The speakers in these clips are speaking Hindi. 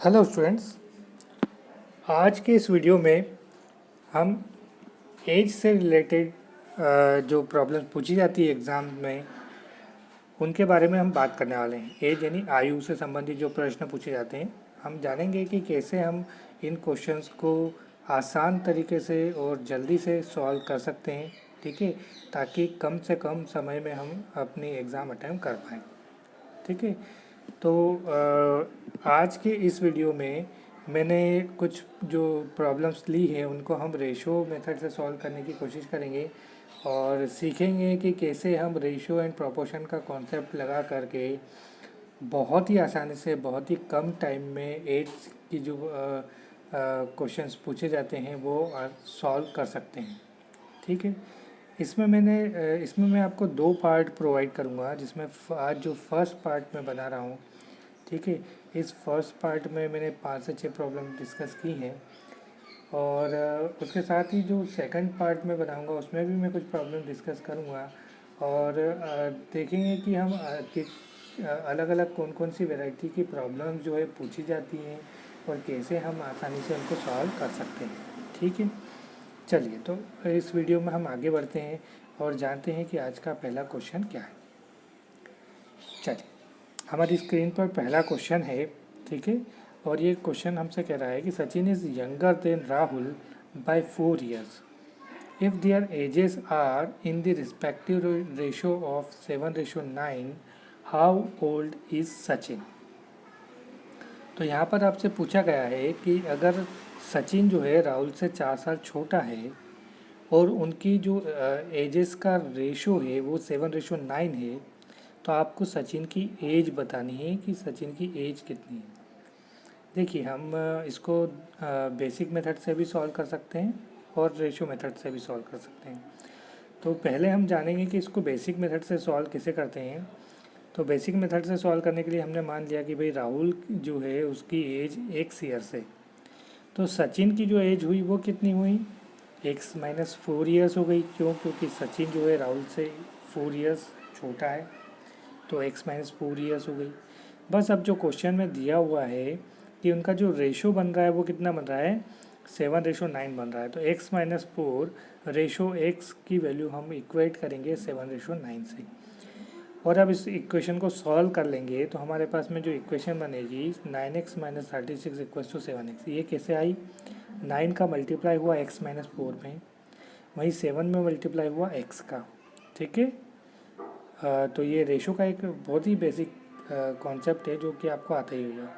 हेलो स्टूडेंट्स, आज के इस वीडियो में हम एज से रिलेटेड जो प्रॉब्लम पूछी जाती है एग्ज़ाम में उनके बारे में हम बात करने वाले हैं। एज यानी आयु से संबंधित जो प्रश्न पूछे जाते हैं, हम जानेंगे कि कैसे हम इन क्वेश्चंस को आसान तरीके से और जल्दी से सॉल्व कर सकते हैं, ठीक है, ताकि कम से कम समय में हम अपनी एग्ज़ाम अटेम्प्ट कर पाएँ, ठीक है। तो आज के इस वीडियो में मैंने कुछ जो प्रॉब्लम्स ली हैं उनको हम रेशो मेथड से सॉल्व करने की कोशिश करेंगे और सीखेंगे कि कैसे हम रेशो एंड प्रोपोर्शन का कॉन्सेप्ट लगा करके बहुत ही आसानी से बहुत ही कम टाइम में एज की जो क्वेश्चंस पूछे जाते हैं वो सॉल्व कर सकते हैं, ठीक है। इसमें मैं आपको दो पार्ट प्रोवाइड करूँगा, जिसमें आज जो फर्स्ट पार्ट मैं बना रहा हूँ, ठीक है, इस फर्स्ट पार्ट में मैंने 5 से 6 प्रॉब्लम डिस्कस की हैं और उसके साथ ही जो सेकंड पार्ट में बनाऊँगा उसमें भी मैं कुछ प्रॉब्लम डिस्कस करूँगा और देखेंगे कि हम अलग अलग कौन कौन सी वैरायटी की प्रॉब्लम जो है पूछी जाती हैं और कैसे हम आसानी से उनको सॉल्व कर सकते हैं, ठीक है। चलिए, तो इस वीडियो में हम आगे बढ़ते हैं और जानते हैं कि आज का पहला क्वेश्चन क्या है। चलिए, हमारी स्क्रीन पर पहला क्वेश्चन है, ठीक है, और ये क्वेश्चन हमसे कह रहा है कि Sachin is younger than Rahul by 4 years if their ages are in the respective ratio of 7:9, how old is Sachin. तो यहाँ पर आपसे पूछा गया है कि अगर सचिन जो है राहुल से 4 साल छोटा है और उनकी जो एजेस का रेशो है वो 7:9 है, तो आपको सचिन की एज बतानी है कि सचिन की एज कितनी है। देखिए, हम इसको बेसिक मेथड से भी सॉल्व कर सकते हैं और रेशो मेथड से भी सॉल्व कर सकते हैं। तो पहले हम जानेंगे कि इसको बेसिक मेथड से सॉल्व कैसे करते हैं। तो बेसिक मेथड से सॉल्व करने के लिए हमने मान लिया कि भाई राहुल जो है उसकी एज x ईयर्स है, तो सचिन की जो एज हुई वो कितनी हुई, x-4 ईयर्स हो गई। क्यों? क्योंकि सचिन जो है राहुल से 4 ईयर्स छोटा है, तो x-4 ईयर्स हो गई। बस अब जो क्वेश्चन में दिया हुआ है कि उनका जो रेशो बन रहा है वो कितना बन रहा है, 7:9 बन रहा है। तो x-4 रेशो x की वैल्यू हम इक्वेट करेंगे 7:9 से और अब इस इक्वेशन को सॉल्व कर लेंगे तो हमारे पास में जो इक्वेशन बनेगी 9x - 36 = 7x। ये कैसे आई, 9 का मल्टीप्लाई हुआ x-4 में, वहीं 7 में मल्टीप्लाई हुआ x का, ठीक है। तो ये रेशो का एक बहुत ही बेसिक कॉन्सेप्ट है जो कि आपको आता ही होगा,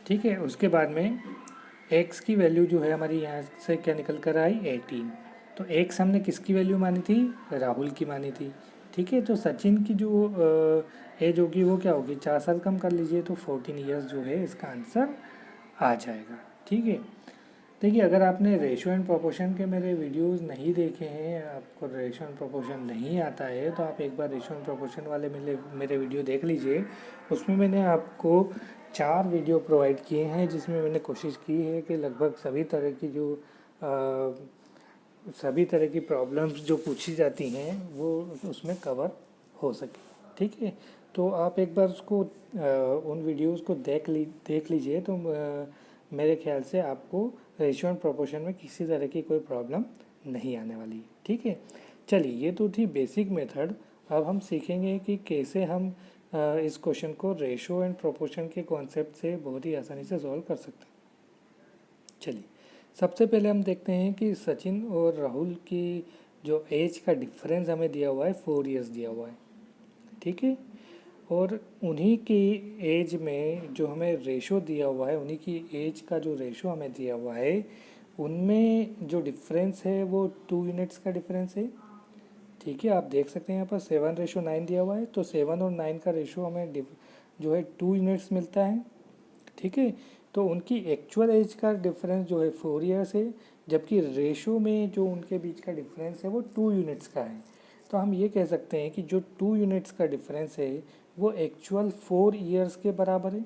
ठीक है। उसके बाद में x की वैल्यू जो है हमारी यहाँ से क्या निकल कर आई, 18। तो x हमने किसकी वैल्यू मानी थी, राहुल की मानी थी, ठीक है। तो सचिन की जो एज होगी वो क्या होगी, 4 साल कम कर लीजिए तो 14 ईयर्स जो है इसका आंसर आ जाएगा, ठीक है। देखिए, अगर आपने रेशो एंड प्रोपोर्शन के मेरे वीडियोस नहीं देखे हैं, आपको रेशो एंड प्रोपोर्शन नहीं आता है, तो आप एक बार रेशो एंड प्रोपोर्शन वाले मेरे वीडियो देख लीजिए। उसमें मैंने आपको 4 वीडियो प्रोवाइड किए हैं जिसमें मैंने कोशिश की है कि लगभग सभी तरह की प्रॉब्लम्स जो पूछी जाती हैं वो उसमें कवर हो सके, ठीक है। तो आप एक बार उसको उन वीडियोस को देख लीजिए तो मेरे ख्याल से आपको रेशियो एंड प्रोपोर्शन में किसी तरह की कोई प्रॉब्लम नहीं आने वाली, ठीक है। चलिए, ये तो थी बेसिक मेथड। अब हम सीखेंगे कि कैसे हम इस क्वेश्चन को रेशियो एंड प्रोपोर्शन के कॉन्सेप्ट से बहुत ही आसानी से सॉल्व कर सकते हैं। चलिए, सबसे पहले हम देखते हैं कि सचिन और राहुल की जो एज का डिफरेंस हमें दिया हुआ है 4 ईयर्स दिया हुआ है, ठीक है। और उन्हीं की एज में जो हमें रेशो दिया हुआ है, उन्हीं की एज का जो रेशो हमें दिया हुआ है उनमें जो डिफरेंस है वो 2 यूनिट्स का डिफरेंस है, ठीक है। आप देख सकते हैं यहाँ पर 7:9 दिया हुआ है, तो 7 और 9 का रेशो हमें जो है 2 यूनिट्स मिलता है, ठीक है। तो उनकी एक्चुअल एज का डिफरेंस जो है 4 ईयर्स है, जबकि रेशो में जो उनके बीच का डिफरेंस है वो 2 यूनिट्स का है। तो हम ये कह सकते हैं कि जो 2 यूनिट्स का डिफरेंस है वो एक्चुअल 4 ईयर्स के बराबर है,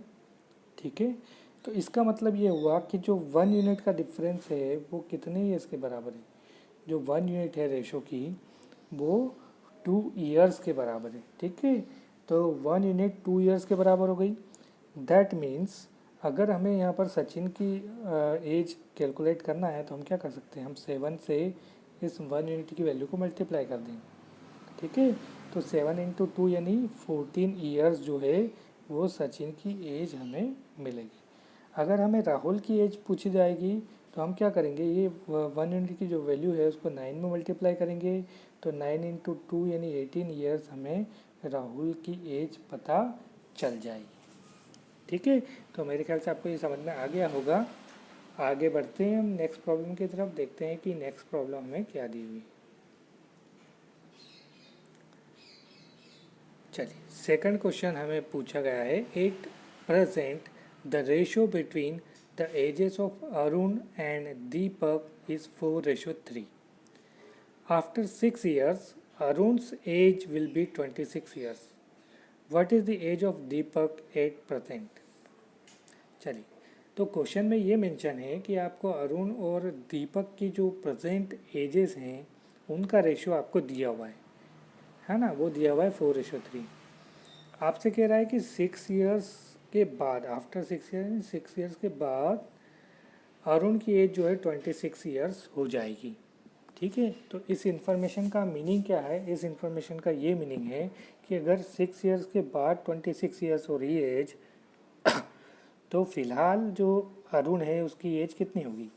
ठीक है। तो इसका मतलब ये हुआ कि जो 1 यूनिट का डिफरेंस है वो कितने ईयर्स के बराबर है, जो 1 यूनिट है रेशो की वो 2 ईयर्स के बराबर है, ठीक है। तो 1 यूनिट 2 ईयर्स के बराबर हो गई। दैट मीन्स अगर हमें यहाँ पर सचिन की एज कैलकुलेट करना है तो हम क्या कर सकते हैं, हम 7 से इस 1 यूनिट की वैल्यू को मल्टीप्लाई कर देंगे। ठीक है, तो 7 इंटू 2 यानी 14 ईयर्स जो है वो सचिन की एज हमें मिलेगी। अगर हमें राहुल की एज पूछी जाएगी तो हम क्या करेंगे, ये 1 यूनिट की जो वैल्यू है उसको 9 में मल्टीप्लाई करेंगे, तो 9 इंटू 2 यानी 18 ईयर्स हमें राहुल की एज पता चल जाएगी। ठीक है, तो मेरे ख्याल से आपको ये समझ में आ गया होगा। आगे बढ़ते हैं हम नेक्स्ट प्रॉब्लम की तरफ, देखते हैं कि नेक्स्ट प्रॉब्लम हमें क्या दी हुई है। चलिए, सेकंड क्वेश्चन हमें पूछा गया है, at present the ratio between the ages of Arun and Deepak is 4:3। After 6 years Arun's age will be 26 years। What is the age of Deepak at present. चलिए, तो क्वेश्चन में ये मेंशन है कि आपको अरुण और दीपक की जो प्रेजेंट एजेस हैं उनका रेशियो आपको दिया हुआ है ना, वो दिया हुआ है 4:3। आपसे कह रहा है कि 6 इयर्स के बाद, आफ्टर 6 ईयर्स के बाद अरुण की एज जो है 26 ईयर्स हो जाएगी। ठीक है, तो इस इंफॉर्मेशन का मीनिंग क्या है, इस इंफॉर्मेशन का ये मीनिंग है कि अगर 6 इयर्स के बाद 26 ईयर्स हो रही है एज, तो फिलहाल जो अरुण है उसकी एज कितनी होगी,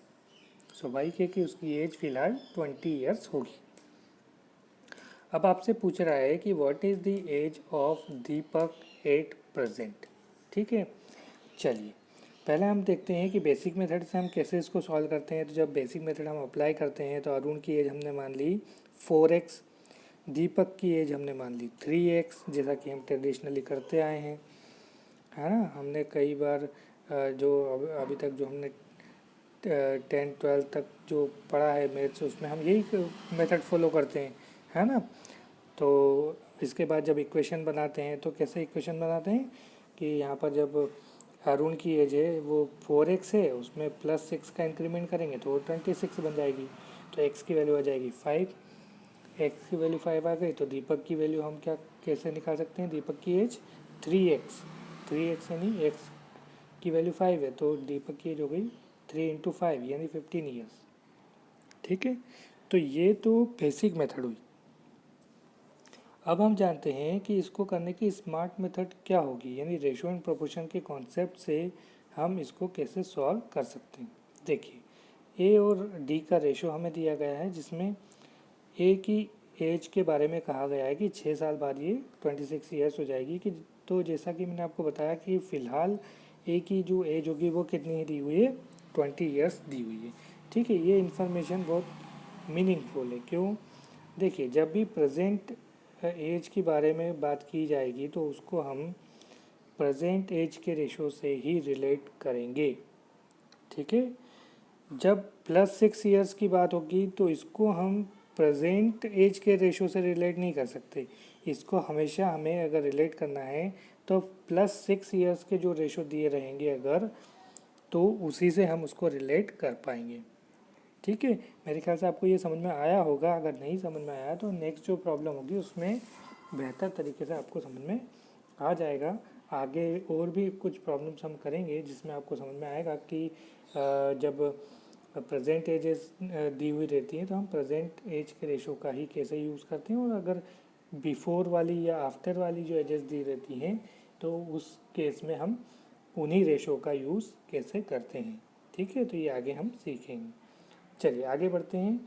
स्वाभाविक है कि उसकी एज फिलहाल 20 ईयर्स होगी। अब आपसे पूछ रहा है कि what is the age of Deepak at present. ठीक है, चलिए पहले हम देखते हैं कि बेसिक मेथड से हम कैसे इसको सॉल्व करते हैं। तो जब बेसिक मेथड हम अप्लाई करते हैं तो अरुण की एज हमने मान ली 4x, दीपक की एज हमने मान ली 3x, जैसा कि हम ट्रेडिशनली करते आए हैं, है ना। हमने कई बार जो अभी तक जो हमने 10-12 तक जो पढ़ा है मैथ्स, उसमें हम यही मेथड फॉलो करते हैं, है ना। तो इसके बाद जब इक्वेशन बनाते हैं तो कैसे इक्वेशन बनाते हैं कि यहाँ पर जब अरुण की एज है वो 4x है, उसमें +6 का इंक्रीमेंट करेंगे तो 26 बन जाएगी, तो x की वैल्यू आ जाएगी 5। x की वैल्यू 5 आ गई तो दीपक की वैल्यू हम क्या कैसे निकाल सकते हैं, दीपक की एज 3x यानी x की वैल्यू 5 है तो दीपक की एज हो गई 3 इंटू 5 यानी 15 ईयर्स। ठीक है, तो ये तो बेसिक मेथड हुई। अब हम जानते हैं कि इसको करने की स्मार्ट मेथड क्या होगी, यानी रेशियो एंड प्रोपोर्शन के कॉन्सेप्ट से हम इसको कैसे सॉल्व कर सकते हैं। देखिए, ए और डी का रेशियो हमें दिया गया है, जिसमें ए की एज के बारे में कहा गया है कि 6 साल बाद ये 26 ईयर्स हो जाएगी। कि तो जैसा कि मैंने आपको बताया कि फ़िलहाल ए की जो एज होगी वो कितनी दी हुई है, 20 ईयर्स दी हुई है। ठीक है, ये इन्फॉर्मेशन बहुत मीनिंगफुल है। क्यों, देखिए जब भी प्रेजेंट एज के बारे में बात की जाएगी तो उसको हम प्रेजेंट एज के रेशो से ही रिलेट करेंगे। ठीक है, जब +6 ईयर्स की बात होगी तो इसको हम प्रेजेंट एज के रेशो से रिलेट नहीं कर सकते। इसको हमेशा हमें अगर रिलेट करना है तो +6 ईयर्स के जो रेशो दिए रहेंगे अगर, तो उसी से हम उसको रिलेट कर पाएंगे। ठीक है, मेरे ख्याल से आपको ये समझ में आया होगा। अगर नहीं समझ में आया तो नेक्स्ट जो प्रॉब्लम होगी उसमें बेहतर तरीके से आपको समझ में आ जाएगा। आगे और भी कुछ प्रॉब्लम्स हम करेंगे जिसमें आपको समझ में आएगा कि जब प्रेजेंट एजेस दी हुई रहती हैं तो हम प्रेजेंट एज के रेशो का ही कैसे यूज़ करते हैं, और अगर बिफोर वाली या आफ्टर वाली जो एजेस दी रहती हैं तो उस केस में हम उन्हीं रेशो का यूज़ कैसे करते हैं। ठीक है, तो ये आगे हम सीखेंगे। चलिए आगे बढ़ते हैं।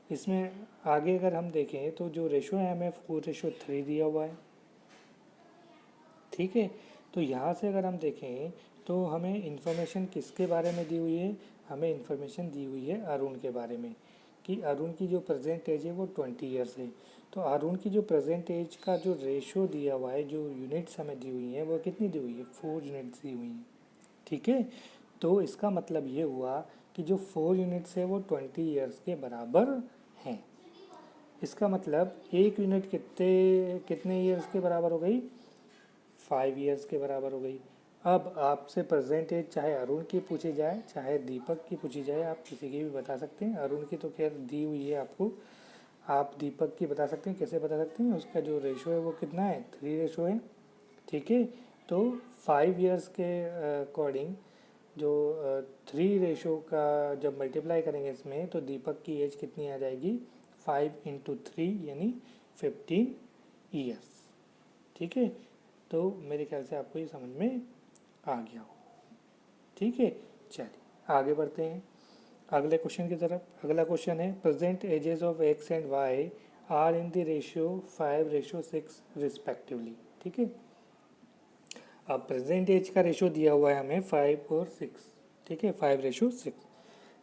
इसमें आगे अगर हम देखें तो जो रेशो है हमें 4:3 दिया हुआ है। ठीक है, तो यहाँ से अगर हम देखें तो हमें इन्फॉर्मेशन किसके बारे में दी हुई है, हमें इन्फॉर्मेशन दी हुई है अरुण के बारे में, कि अरुण की जो प्रेजेंट एज है वो 20 ईयर्स है। तो अरुण की जो प्रेजेंट एज का जो रेशो दिया हुआ है, जो यूनिट्स हमें दी हुई हैं वो कितनी दी हुई है, 4 यूनिट्स दी हुई हैं। ठीक है, तो इसका मतलब ये हुआ कि जो 4 यूनिट्स है वो 20 ईयर्स के बराबर हैं। इसका मतलब एक यूनिट कितने ईयर्स के बराबर हो गई, 5 ईयर्स के बराबर हो गई। अब आपसे प्रेजेंट एज चाहे अरुण की पूछी जाए चाहे दीपक की पूछी जाए, आप किसी की भी बता सकते हैं। अरुण की तो खैर दी हुई है आपको, आप दीपक की बता सकते हैं। कैसे बता सकते हैं, उसका जो रेशो है वो कितना है, 3 रेशो है। ठीक है, तो 5 ईयर्स के अकॉर्डिंग जो 3 रेशो का जब मल्टीप्लाई करेंगे इसमें तो दीपक की एज कितनी आ जाएगी 5 इंटू 3 यानी 15 ईयर्स। ठीक है, तो मेरे ख्याल से आपको ये समझ में आ गया हो। ठीक है, चलिए आगे बढ़ते हैं अगले क्वेश्चन की तरफ। अगला क्वेश्चन है present ages of X and Y are in the ratio 5:6 respectively. ठीक है, अब प्रेजेंट एज का रेशियो दिया हुआ है हमें 5 और 6। ठीक है, 5:6।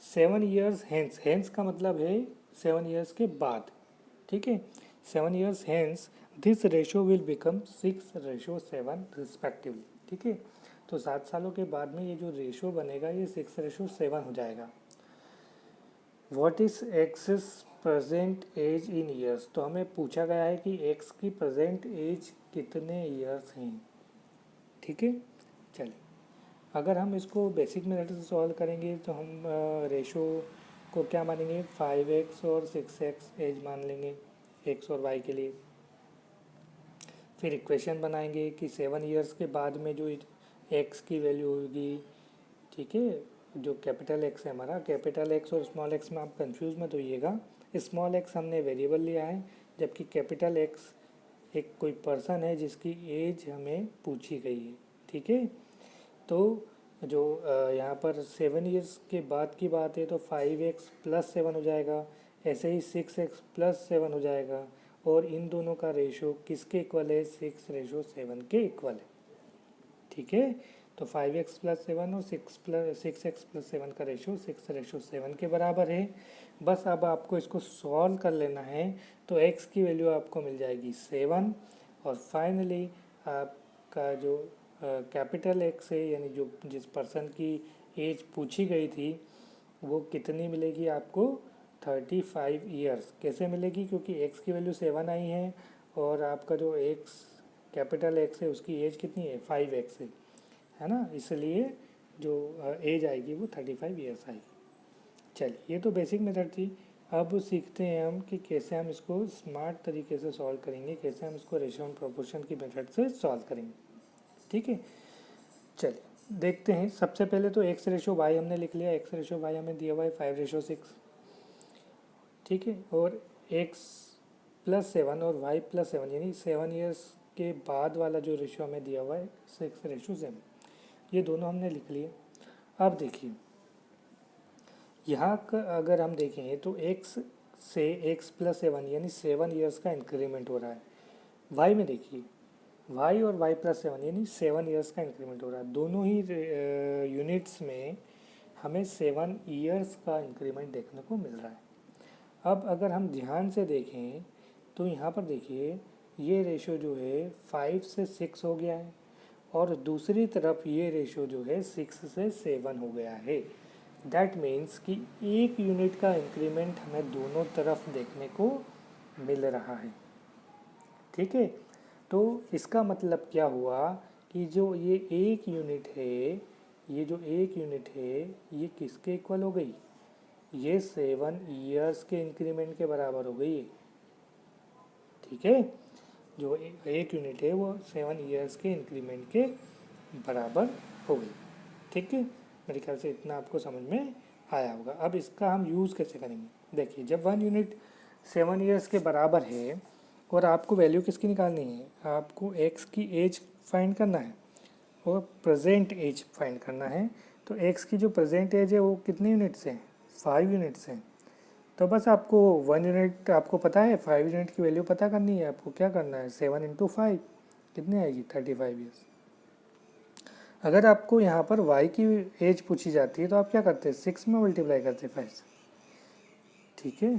7 ईयर्स हेंस, हेंस का मतलब है 7 ईयर्स के बाद। ठीक है, 7 years hence this ratio will become 6:7 respectively. ठीक है, तो 7 सालों के बाद में ये जो रेशियो बनेगा ये 6:7 हो जाएगा। What is X present age in years, तो हमें पूछा गया है कि एक्स की प्रेजेंट एज कितने ईयर्स हैं। ठीक है, चलिए अगर हम इसको बेसिक मेथड से सॉल्व करेंगे तो हम रेशो को क्या मानेंगे 5x और 6x एज मान लेंगे x और y के लिए। फिर इक्वेशन बनाएंगे कि 7 ईयर्स के बाद में जो x की वैल्यू होगी। ठीक है, जो कैपिटल x है हमारा, कैपिटल x और स्मॉल x में आप कंफ्यूज मत होइएगा। स्मॉल x हमने वेरिएबल लिया है जबकि कैपिटल x एक कोई पर्सन है जिसकी एज हमें पूछी गई है। ठीक है, तो जो यहाँ पर 7 ईयर्स के बाद की बात है तो 5x + 7 हो जाएगा, ऐसे ही 6x + 7 हो जाएगा और इन दोनों का रेशो किसके इक्वल है 6:7 के इक्वल है। ठीक है, तो 5x + 7 और 6x + 7 का रेशो 6:7 के बराबर है। बस अब आपको इसको सॉल्व कर लेना है तो x की वैल्यू आपको मिल जाएगी 7 और फाइनली आपका जो कैपिटल एक्स है यानी जो जिस पर्सन की एज पूछी गई थी वो कितनी मिलेगी आपको 35 ईयर्स। कैसे मिलेगी, क्योंकि एक्स की वैल्यू 7 आई है और आपका जो एक्स कैपिटल एक्स है उसकी एज कितनी है 5x है ना, इसलिए जो एज आएगी वो 35 ईयर्स आएगी। चलिए ये तो बेसिक मेथड थी। अब सीखते हैं हम कि कैसे हम इसको स्मार्ट तरीके से सॉल्व करेंगे, कैसे हम इसको रेशियो एंड प्रोपोर्शन की मेथड से सॉल्व करेंगे। ठीक है, चलिए देखते हैं। सबसे पहले तो x/y हमने लिख लिया, x/y हमें दिया हुआ है 5:6। ठीक है, और x + 7 और y + 7 यानी 7 ईयर्स के बाद वाला जो रेशियो हमें दिया हुआ है 6:7, ये दोनों हमने लिख लिए। अब देखिए यहाँ का अगर हम देखें तो x से x + 7 यानी 7 ईयर्स का इंक्रीमेंट हो रहा है। y में देखिए y और y + 7 यानी 7 ईयर्स का इंक्रीमेंट हो रहा है। दोनों ही यूनिट्स में हमें 7 ईयर्स का इंक्रीमेंट देखने को मिल रहा है। अब अगर हम ध्यान से देखें तो यहाँ पर देखिए ये रेशो जो है 5 से 6 हो गया है और दूसरी तरफ ये रेशो जो है 6 से 7 हो गया है। दैट मीन्स कि 1 यूनिट का इंक्रीमेंट हमें दोनों तरफ देखने को मिल रहा है। ठीक है, तो इसका मतलब क्या हुआ कि जो ये 1 यूनिट है, ये जो 1 यूनिट है ये किसके इक्वल हो गई, ये 7 ईयर्स के इंक्रीमेंट के बराबर हो गई है। ठीक है, जो 1 यूनिट है वो 7 ईयर्स के इंक्रीमेंट के बराबर हो गई। ठीक है, मेरे ख्याल से इतना आपको समझ में आया होगा। अब इसका हम यूज़ कैसे करेंगे, देखिए जब 1 यूनिट 7 ईयर्स के बराबर है और आपको वैल्यू किसकी निकालनी है, आपको x की एज फाइंड करना है और प्रेजेंट एज फाइंड करना है। तो x की जो प्रेजेंट एज है वो कितने यूनिट्स हैं 5 यूनिट्स हैं। तो बस आपको 1 यूनिट आपको पता है 5 यूनिट की वैल्यू पता करनी है। आपको क्या करना है 7 × 5 कितनी आएगी 35 ईयर्स। अगर आपको यहाँ पर y की एज पूछी जाती है तो आप क्या करते हैं 6 में मल्टीप्लाई करते हैं 5 से। ठीक है,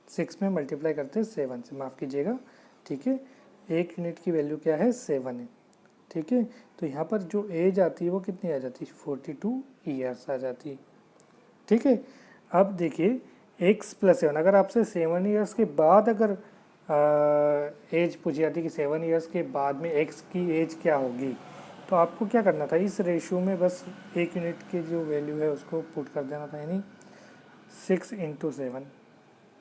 6 में मल्टीप्लाई करते हैं 7 से, माफ़ कीजिएगा। ठीक है, 1 यूनिट की वैल्यू क्या है 7 है। ठीक है, तो यहाँ पर जो एज आती है वो कितनी आ जाती है 42 ईयर्स आ जाती है। ठीक है, अब देखिए x + 7, अगर आपसे 7 ईयर्स के बाद अगर एज पूछी जाती है कि 7 ईयर्स के बाद में x की एज क्या होगी, तो आपको क्या करना था इस रेशियो में बस 1 यूनिट की जो वैल्यू है उसको पुट कर देना था, यानी 6 × 7,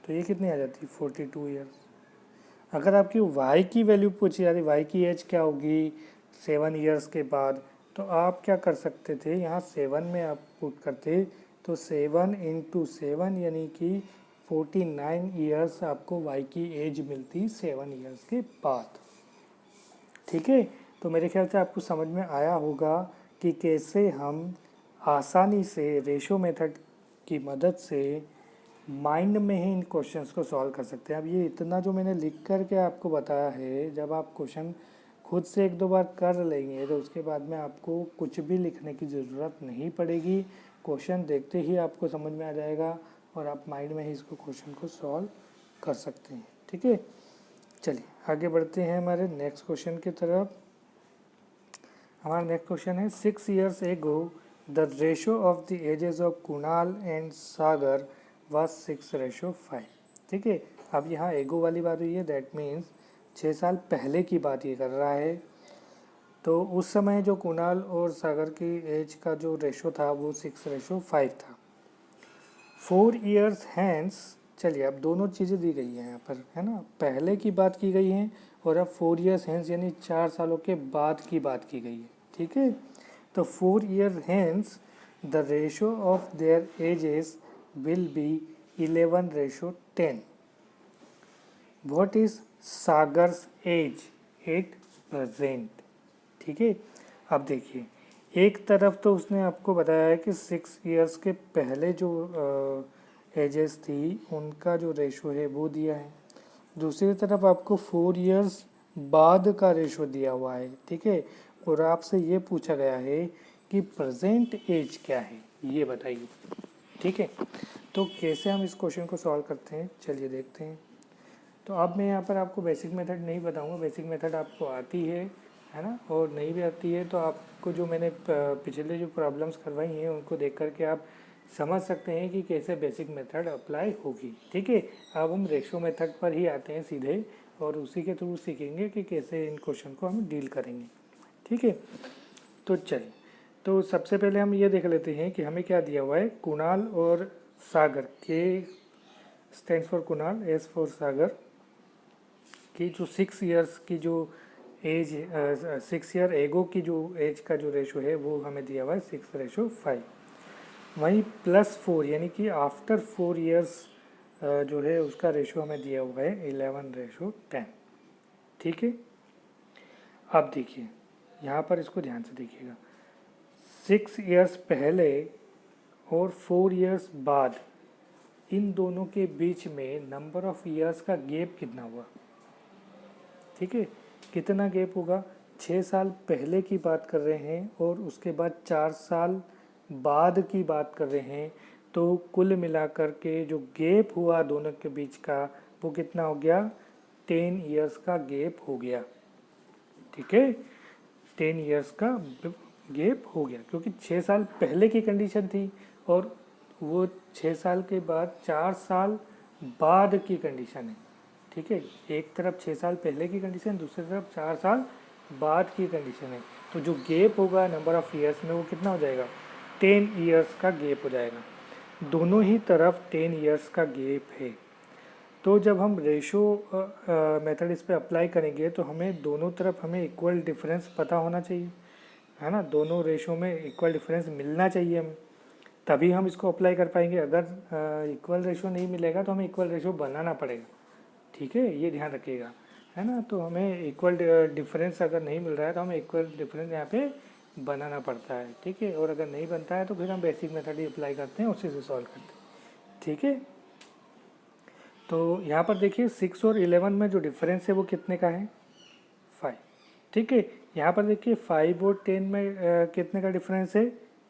तो ये कितनी आ जाती है 42 ईयर्स। अगर आपकी y की वैल्यू पूछी जा रही, y की एज क्या होगी 7 ईयर्स के बाद, तो आप क्या कर सकते थे, यहाँ 7 में आप पुट करते तो 7 इंटू 7 यानी कि 49 ईयर्स आपको y की एज मिलती 7 ईयर्स के बाद। ठीक है, तो मेरे ख्याल से आपको समझ में आया होगा कि कैसे हम आसानी से रेशो मेथड की मदद से माइंड में ही इन क्वेश्चंस को सॉल्व कर सकते हैं। अब ये इतना जो मैंने लिख कर के आपको बताया है, जब आप क्वेश्चन खुद से एक दो बार कर लेंगे तो उसके बाद में आपको कुछ भी लिखने की ज़रूरत नहीं पड़ेगी। क्वेश्चन देखते ही आपको समझ में आ जाएगा और आप माइंड में ही इसको क्वेश्चन को सॉल्व कर सकते हैं। ठीक है, चलिए आगे बढ़ते हैं हमारे नेक्स्ट क्वेश्चन की तरफ। हमारा नेक्स्ट क्वेश्चन है 6 years ago the ratio of the ages of Kunal and Sagar was 6:5। ठीक है, अब यहाँ एगो वाली बात हुई है, दैट मीन्स 6 साल पहले की बात ये कर रहा है। तो उस समय जो कुणाल और सागर की एज का जो रेशो था वो 6:5 था। 4 years हैंस, चलिए अब दोनों चीज़ें दी गई हैं यहाँ पर, है ना, पहले की बात की गई है और अब 4 years हैंस यानी 4 सालों के बाद की बात की गई है। ठीक है, तो 4 years hence the ratio of their ages will be 11:10। What is Sagar's age at present? ठीक है, अब देखिए एक तरफ तो उसने आपको बताया है कि 6 इयर्स के पहले जो एजेस थी उनका जो रेशो है वो दिया है, दूसरी तरफ आपको 4 इयर्स बाद का रेशो दिया हुआ है। ठीक है, और आपसे ये पूछा गया है कि प्रेजेंट एज क्या है, ये बताइए। ठीक है, तो कैसे हम इस क्वेश्चन को सॉल्व करते हैं, चलिए देखते हैं। तो अब मैं यहाँ पर आपको बेसिक मेथड नहीं बताऊँगा, बेसिक मेथड आपको आती है ना, और नहीं भी आती है तो आपको जो मैंने पिछले जो प्रॉब्लम्स करवाई हैं उनको देख करके आप समझ सकते हैं कि कैसे बेसिक मेथड अप्लाई होगी। ठीक है, अब हम रेशो मेथड पर ही आते हैं सीधे और उसी के थ्रू सीखेंगे कि कैसे इन क्वेश्चन को हम डील करेंगे। ठीक है, तो चलिए, तो सबसे पहले हम ये देख लेते हैं कि हमें क्या दिया हुआ है। कुणाल और Sagar, K stands for Kunal, S for Sagar की जो 6 इयर्स की जो एज 6 ईयर एगो की जो एज का जो रेशो है वो हमें दिया हुआ है 6:5। वहीं +4 यानी कि आफ्टर 4 इयर्स जो है उसका रेशो हमें दिया हुआ है 11:10। ठीक है, अब देखिए यहाँ पर इसको ध्यान से देखिएगा, 6 इयर्स पहले और 4 इयर्स बाद, इन दोनों के बीच में नंबर ऑफ इयर्स का गैप कितना हुआ। ठीक है, कितना गैप होगा, 6 साल पहले की बात कर रहे हैं और उसके बाद 4 साल बाद की बात कर रहे हैं, तो कुल मिलाकर के जो गैप हुआ दोनों के बीच का वो कितना हो गया, 10 इयर्स का गैप हो गया। ठीक है, 10 इयर्स का गैप हो गया, क्योंकि 6 साल पहले की कंडीशन थी और वो 6 साल के बाद 4 साल बाद की कंडीशन है। ठीक है, एक तरफ 6 साल पहले की कंडीशन, दूसरी तरफ 4 साल बाद की कंडीशन है, तो जो गैप होगा नंबर ऑफ ईयर्स में वो कितना हो जाएगा, 10 इयर्स का गैप हो जाएगा। दोनों ही तरफ 10 इयर्स का गैप है, तो जब हम रेशो मेथड इस पर अप्लाई करेंगे तो हमें दोनों तरफ हमें इक्वल डिफरेंस पता होना चाहिए, है ना, दोनों रेशो में इक्वल डिफरेंस मिलना चाहिए हमें, तभी हम इसको अप्लाई कर पाएंगे। अगर इक्वल रेशो नहीं मिलेगा तो हमें इक्वल रेशो बनाना पड़ेगा। ठीक है, ये ध्यान रखिएगा, है ना, तो हमें इक्वल डिफरेंस अगर नहीं मिल रहा है तो हमें इक्वल डिफरेंस यहाँ पे बनाना पड़ता है। ठीक है, और अगर नहीं बनता है तो फिर हम बेसिक मेथड ही अप्लाई करते हैं, उसी से सॉल्व करते हैं। ठीक है, तो यहाँ पर देखिए 6 और 11 में जो डिफरेंस है वो कितने का है, 5। ठीक है, यहाँ पर देखिए 5 और 10 में कितने का डिफरेंस है,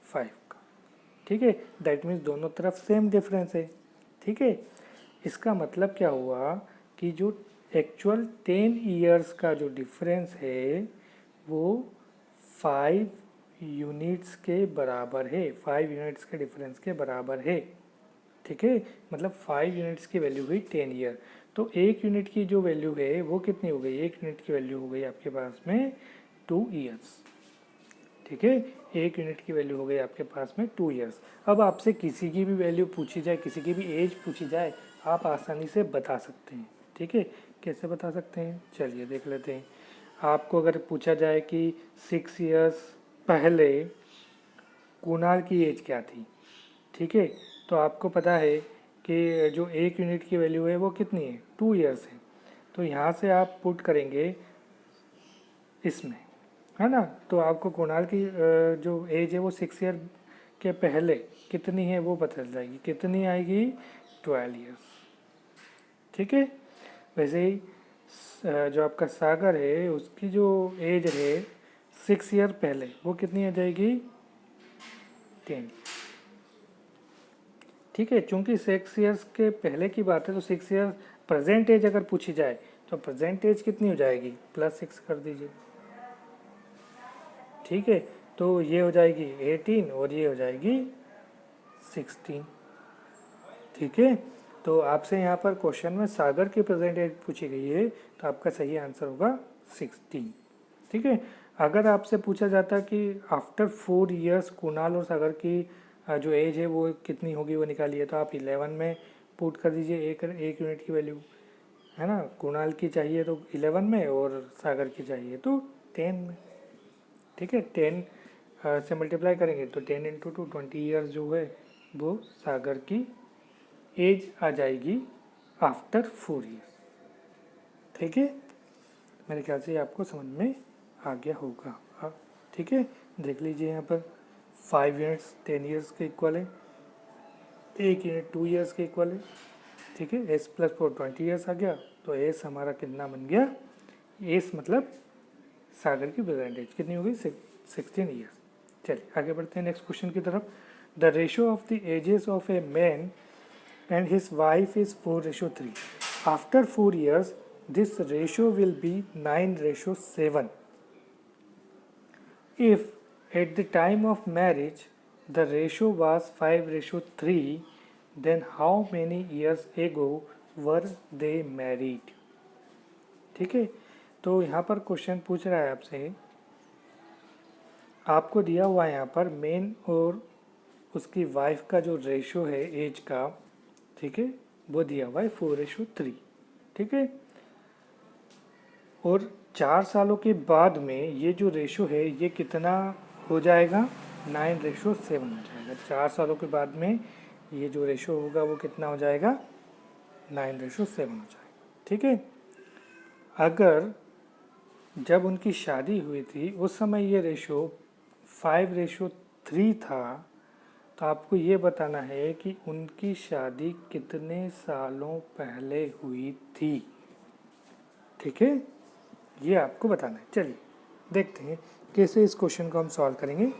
5 का। ठीक है, दैट मीन्स दोनों तरफ सेम डिफरेंस है। ठीक है, इसका मतलब क्या हुआ कि जो एक्चुअल 10 इयर्स का जो डिफरेंस है वो 5 यूनिट्स के बराबर है, 5 यूनिट्स के डिफरेंस के बराबर है। ठीक है, मतलब 5 यूनिट्स की वैल्यू हुई 10 ईयर, तो 1 यूनिट की जो वैल्यू है वो कितनी हो गई, 1 यूनिट की वैल्यू हो गई आपके पास में 2 ईयर्स। ठीक है, 1 यूनिट की वैल्यू हो गई आपके पास में 2 ईयर्स। अब आपसे किसी की भी वैल्यू पूछी जाए, किसी की भी एज पूछी जाए, आप आसानी से बता सकते हैं। ठीक है, कैसे बता सकते हैं, चलिए देख लेते हैं। आपको अगर पूछा जाए कि 6 इयर्स पहले कुणाल की एज क्या थी, ठीक है, तो आपको पता है कि जो 1 यूनिट की वैल्यू है वो कितनी है, 2 इयर्स है। तो यहाँ से आप पुट करेंगे इसमें, है ना, तो आपको कुणाल की जो एज है वो 6 ईयर के पहले कितनी है वो पता चल जाएगी, कितनी आएगी, 12 इयर्स। ठीक है, वैसे ही जो आपका सागर है उसकी जो एज है 6 ईयर पहले वो कितनी आ जाएगी, 10। ठीक है, चूंकि 6 ईयर्स के पहले की बात है तो 6 ईयर प्रेजेंट एज अगर पूछी जाए तो प्रेजेंट एज कितनी हो जाएगी, +6 कर दीजिए। ठीक है, तो ये हो जाएगी 18 और ये हो जाएगी 16। ठीक है, तो आपसे यहाँ पर क्वेश्चन में सागर की प्रेजेंट एज पूछी गई है तो आपका सही आंसर होगा 16। ठीक है, अगर आपसे पूछा जाता कि आफ्टर 4 इयर्स कुणाल और सागर की जो एज है वो कितनी होगी वो निकालिए, तो आप 11 में पुट कर दीजिए एक यूनिट की वैल्यू, है ना। कुणाल की चाहिए तो 11 में और सागर की चाहिए तो 10 में। ठीक है, 10 से मल्टीप्लाई करेंगे तो 10 × 2 20 ईयर्स जो है वो सागर की एज आ जाएगी आफ्टर 4 ईयर्स। ठीक है, मेरे ख्याल से आपको समझ में आ गया होगा। ठीक है, देख लीजिए यहाँ पर 5 यूनिट्स 10 ईयर्स के इक्वल है, 1 यूनिट 2 ईयर्स के इक्वल है। ठीक है, s + 4 20 ईयर्स आ गया, तो s हमारा कितना बन गया, s मतलब सागर की प्रेजेंट एज कितनी होगी, 16 ईयर्स। चलिए आगे बढ़ते हैं नेक्स्ट क्वेश्चन की तरफ। The ratio of the ages of a man and his wife is 4:3। After 4 years this ratio will be 9:7। If at the time of marriage the ratio was 5:3, then how many years ago were they married? ठीक है, तो यहाँ पर क्वेश्चन पूछ रहा है आपसे, आपको दिया हुआ है यहाँ पर मेन और उसकी वाइफ का जो रेशियो है एज का, ठीक है, वो दिया हुआ है 4:3। ठीक है, और 4 सालों के बाद में ये जो रेशो है ये कितना हो जाएगा, 9:7 हो जाएगा। 4 सालों के बाद में ये जो रेशो होगा वो कितना हो जाएगा, 9:7 हो जाएगा। ठीक है, अगर जब उनकी शादी हुई थी उस समय ये रेशो 5:3 था, तो आपको ये बताना है कि उनकी शादी कितने सालों पहले हुई थी। ठीक है, ये आपको बताना है। चलिए देखते हैं कैसे इस क्वेश्चन को हम सॉल्व करेंगे।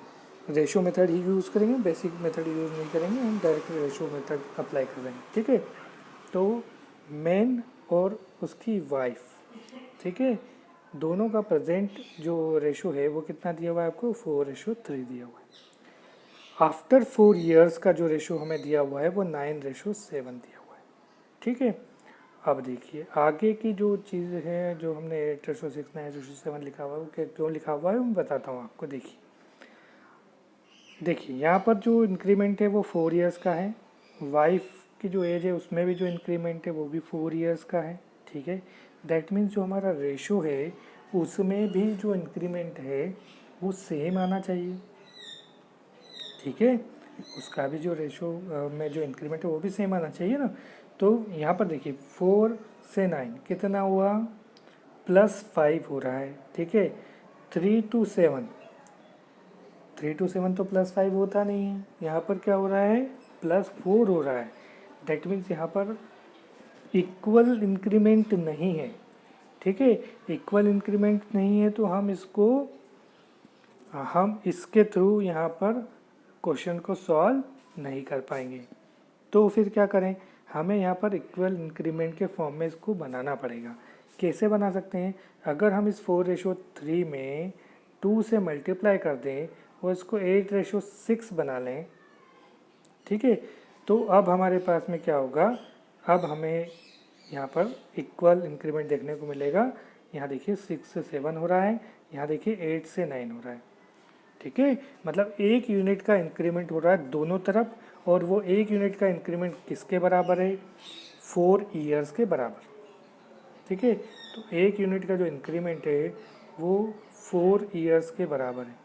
रेशो मेथड ही यूज़ करेंगे, बेसिक मेथड यूज़ नहीं करेंगे, हम डायरेक्ट रेशो मेथड अप्लाई कर देंगे। ठीक है, तो मैन और उसकी वाइफ, ठीक है, दोनों का प्रेजेंट जो रेशो है वो कितना दिया हुआ है आपको, 4:3 दिया हुआ है। आफ्टर 4 ईयर्स का जो रेशो हमें दिया हुआ है वो 9:7 दिया हुआ है। ठीक है, अब देखिए आगे की जो चीज़ है जो हमने 8:6 9:7 लिखा हुआ है वो क्यों लिखा हुआ है मैं बताता हूँ आपको। देखिए यहाँ पर जो इंक्रीमेंट है वो 4 ईयर्स का है, वाइफ की जो एज है उसमें भी जो इंक्रीमेंट है वो भी 4 ईयर्स का है। ठीक है, दैट मीन्स जो हमारा रेशो है उसमें भी जो इंक्रीमेंट है वो सेम आना चाहिए। ठीक है, उसका भी जो रेशो में जो इंक्रीमेंट है वो भी सेम आना चाहिए ना। तो यहाँ पर देखिए 4 से 9 कितना हुआ, +5 हो रहा है। ठीक है, 3 to 7 तो +5 होता नहीं है, यहाँ पर क्या हो रहा है, +4 हो रहा है। दैट मीन्स यहाँ पर इक्वल इंक्रीमेंट नहीं है। ठीक है, इक्वल इंक्रीमेंट नहीं है तो हम इसके थ्रू यहाँ पर क्वेश्चन को सॉल्व नहीं कर पाएंगे। तो फिर क्या करें, हमें यहाँ पर इक्वल इंक्रीमेंट के फॉर्म में इसको बनाना पड़ेगा। कैसे बना सकते हैं, अगर हम इस 4:3 में 2 से मल्टीप्लाई कर दें और इसको 8:6 बना लें। ठीक है, तो अब हमारे पास में क्या होगा, अब हमें यहाँ पर इक्वल इंक्रीमेंट देखने को मिलेगा। यहाँ देखिए 6 से 7 हो रहा है, यहाँ देखिए 8 से 9 हो रहा है। ठीक है, मतलब 1 यूनिट का इंक्रीमेंट हो रहा है दोनों तरफ, और वो 1 यूनिट का इंक्रीमेंट किसके बराबर है, 4 ईयर्स के बराबर। ठीक है। तो 1 यूनिट का जो इंक्रीमेंट है वो 4 ईयर्स के बराबर है,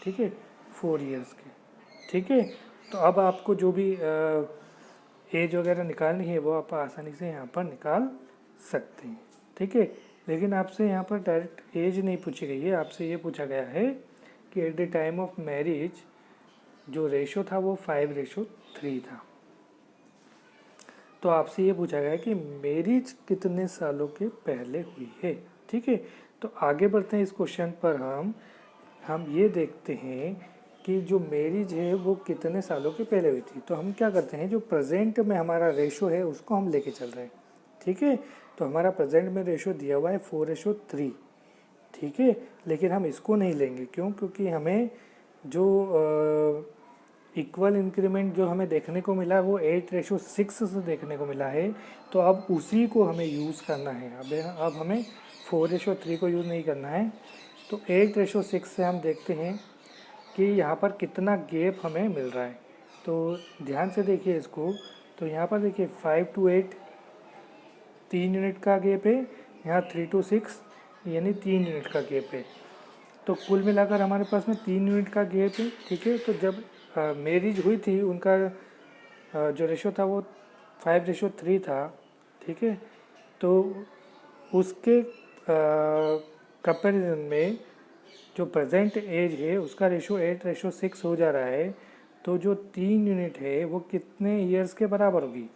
ठीक है, 4 ईयर्स के, ठीक है। तो अब आपको जो भी एज वगैरह निकालनी है वो आप आसानी से यहाँ पर निकाल सकते हैं, ठीक है। लेकिन आपसे यहाँ पर डायरेक्ट एज नहीं पूछी गई है, आपसे ये पूछा गया है कि at the time of marriage जो रेशो था वो 5:3 था। तो आपसे ये पूछा गया है कि मैरिज कितने सालों के पहले हुई है, ठीक है। तो आगे बढ़ते हैं इस क्वेश्चन पर। हम ये देखते हैं कि जो मैरिज है वो कितने सालों के पहले हुई थी। तो हम क्या करते हैं, जो प्रेजेंट में हमारा रेशो है उसको हम लेके चल रहे हैं, ठीक है। तो हमारा प्रेजेंट में रेशो दिया हुआ है 4:3, ठीक है। लेकिन हम इसको नहीं लेंगे, क्यों? क्योंकि हमें जो इक्वल इंक्रीमेंट जो हमें देखने को मिला है वो 8:6 से देखने को मिला है। तो अब उसी को हमें यूज़ करना है। अब हमें 4:3 को यूज़ नहीं करना है। तो 8:6 से हम देखते हैं कि यहाँ पर कितना गैप हमें मिल रहा है। तो ध्यान से देखिए इसको। तो यहाँ पर देखिए 5 to 8 3 यूनिट का गैप है, यहाँ 3 to 6 यानी 3 यूनिट का गैप है। तो कुल मिलाकर हमारे पास में 3 यूनिट का गैप है, ठीक है। तो जब मैरिज हुई थी उनका जो रेशो था वो 5:3 था, ठीक है। तो उसके कंपैरिजन में जो प्रेजेंट एज है उसका रेशो 8:6 हो जा रहा है। तो जो 3 यूनिट है वो कितने ईयर्स के बराबर होगी?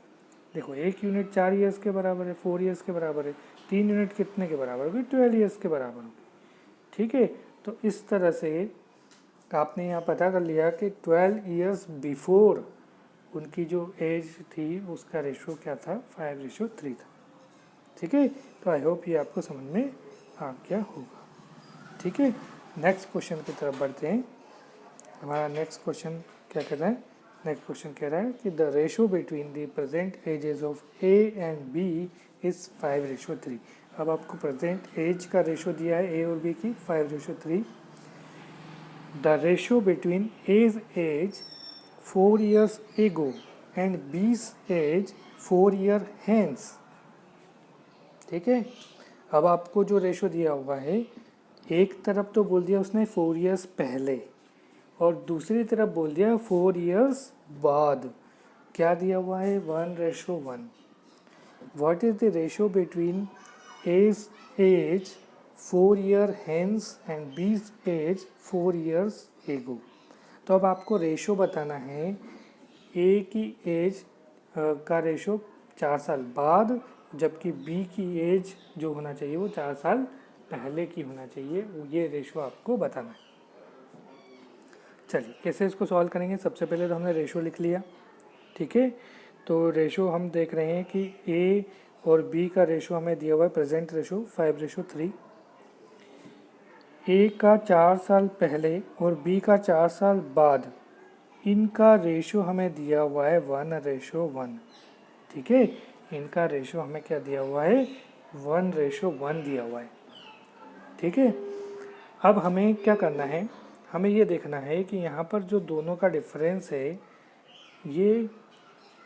देखो 1 यूनिट 4 ईयर्स के बराबर है, 4 ईयर्स के बराबर है। 3 यूनिट कितने के बराबर होगी? 12 ईयर्स के बराबर होगी, ठीक है। तो इस तरह से आपने यहाँ पता कर लिया कि 12 ईयर्स बिफोर उनकी जो एज थी उसका रेशो क्या था? 5:3 था, ठीक है। तो आई होप ये आपको समझ में आ गया होगा, ठीक है। नेक्स्ट क्वेश्चन की तरफ बढ़ते हैं। हमारा नेक्स्ट क्वेश्चन क्या कह रहा है? नेक्स्ट क्वेश्चन कह रहा है कि the ratio between the present ages of A and B is 5:3। अब आपको प्रेजेंट एज का रेशो दिया है ए और बी की 5:3। The ratio between age 4 years ago and B's age 4 year hence, ठीक है। अब आपको जो रेशो दिया हुआ है, एक तरफ तो बोल दिया उसने 4 years पहले और दूसरी तरफ बोल दिया 4 years बाद। क्या दिया हुआ है? 1:1। What is the ratio between age 4 year hence and B's age 4 years ago। तो अब आपको रेशो बताना है ए की एज का रेशो 4 साल बाद, जबकि बी की एज जो होना चाहिए वो 4 साल पहले की होना चाहिए। ये रेशो आपको बताना है। चलिए कैसे इसको सॉल्व करेंगे? सबसे पहले तो हमने रेशो लिख लिया, ठीक है। तो रेशो हम देख रहे हैं कि ए और बी का रेशो हमें दिया हुआ है प्रेजेंट रेशो 5:3। ए का 4 साल पहले और बी का 4 साल बाद, इनका रेशो हमें दिया हुआ है 1:1, ठीक है। इनका रेशो हमें क्या दिया हुआ है? 1:1 दिया हुआ है, ठीक है। अब हमें क्या करना है? हमें ये देखना है कि यहाँ पर जो दोनों का डिफरेंस है ये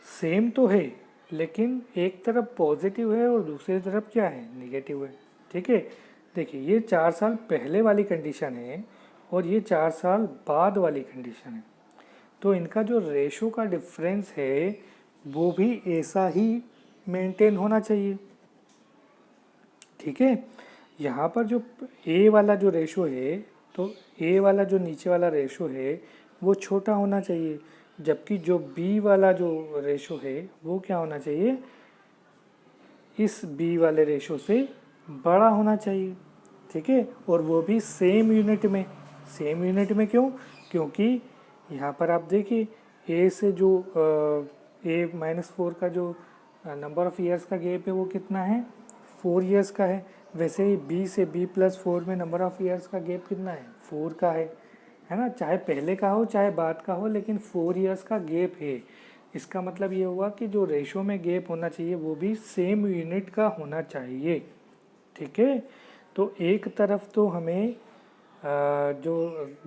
सेम तो है, लेकिन एक तरफ पॉजिटिव है और दूसरी तरफ क्या है? निगेटिव है, ठीक है। देखिए ये 4 साल पहले वाली कंडीशन है और ये 4 साल बाद वाली कंडीशन है। तो इनका जो रेशो का डिफरेंस है वो भी ऐसा ही मेंटेन होना चाहिए, ठीक है। यहाँ पर जो ए वाला जो रेशो है, तो ए वाला जो नीचे वाला रेशो है वो छोटा होना चाहिए, जबकि जो बी वाला जो रेशो है वो क्या होना चाहिए? इस बी वाले रेशो से बड़ा होना चाहिए, ठीक है। और वो भी सेम यूनिट में। सेम यूनिट में क्यों? क्योंकि यहाँ पर आप देखिए ए से जो A-4 का जो नंबर ऑफ़ ईयर्स का गैप है वो कितना है? 4 ईयर्स का है। वैसे ही बी से B+4 में नंबर ऑफ़ ईयर्स का गैप कितना है? 4 का है ना। चाहे पहले का हो चाहे बाद का हो, लेकिन 4 ईयर्स का गैप है। इसका मतलब ये हुआ कि जो रेशो में गैप होना चाहिए वो भी सेम यूनिट का होना चाहिए, ठीक है। तो एक तरफ तो हमें जो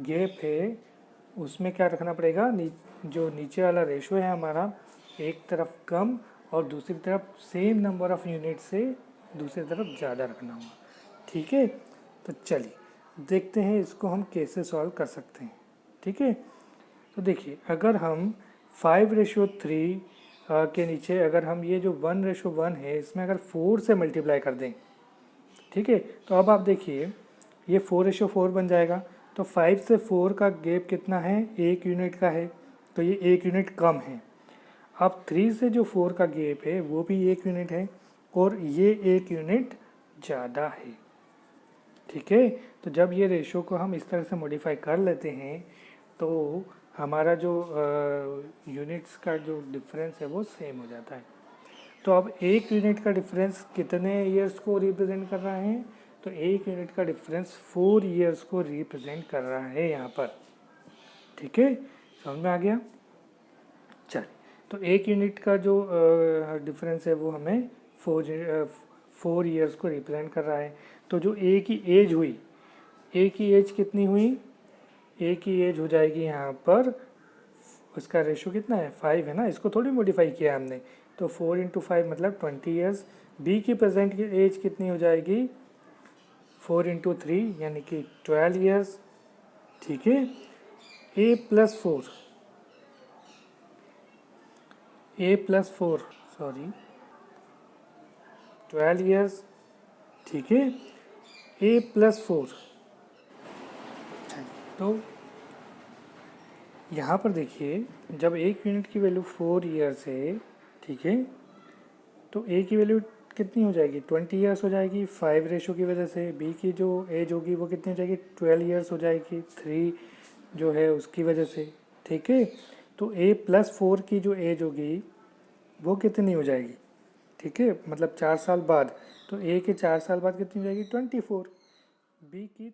गैप है उसमें क्या रखना पड़ेगा? जो नीचे वाला रेशो है हमारा, एक तरफ कम और दूसरी तरफ सेम नंबर ऑफ़ यूनिट से दूसरी तरफ ज़्यादा रखना होगा। ठीक है, तो चलिए देखते हैं इसको हम कैसे सॉल्व कर सकते हैं। ठीक है, तो देखिए अगर हम 5:3 के नीचे अगर हम ये जो 1:1 है इसमें अगर 4 से मल्टीप्लाई कर दें, ठीक है, तो अब आप देखिए ये 4:4 बन जाएगा। तो 5 से 4 का गैप कितना है, 1 यूनिट का है, तो ये 1 यूनिट कम है। अब 3 से जो 4 का गैप है वो भी 1 यूनिट है और ये 1 यूनिट ज़्यादा है। ठीक है, तो जब ये रेशो को हम इस तरह से मॉडिफाई कर लेते हैं तो हमारा जो यूनिट्स का जो डिफरेंस है वो सेम हो जाता है। तो अब 1 यूनिट का डिफरेंस कितने ईयर्स को रिप्रेजेंट कर रहा है, तो 1 यूनिट का डिफरेंस 4 ईयर्स को रिप्रेजेंट कर रहा है यहाँ पर। ठीक है, समझ में आ गया। चल, तो 1 यूनिट का जो डिफरेंस है वो हमें 4 ईयर्स को रिप्रेजेंट कर रहा है। तो जो ए की एज हुई, ए की एज कितनी हुई, ए की एज हो जाएगी यहाँ पर, उसका रेशो कितना है 5 है ना, इसको थोड़ी मॉडिफाई किया हमने। तो 4 × 5 मतलब 20 ईयर्स। बी की प्रेजेंट की एज कितनी हो जाएगी 4 × 3 यानी कि 12 ईयर्स। ठीक है, A+4 सॉरी 12 ईयर्स। ठीक है, A+4। तो यहाँ पर देखिए जब 1 यूनिट की वैल्यू 4 ईयर्स है, ठीक है, तो ए की वैल्यू कितनी हो जाएगी 20 ईयर्स हो जाएगी 5 रेशो की वजह से। बी की जो एज होगी वो कितनी हो जाएगी 12 ईयर्स हो जाएगी 3 जो है उसकी वजह से। ठीक है, तो A+4 की जो एज होगी वो कितनी हो जाएगी, ठीक है, मतलब 4 साल बाद। तो ए के 4 साल बाद कितनी हो जाएगी 24, बी की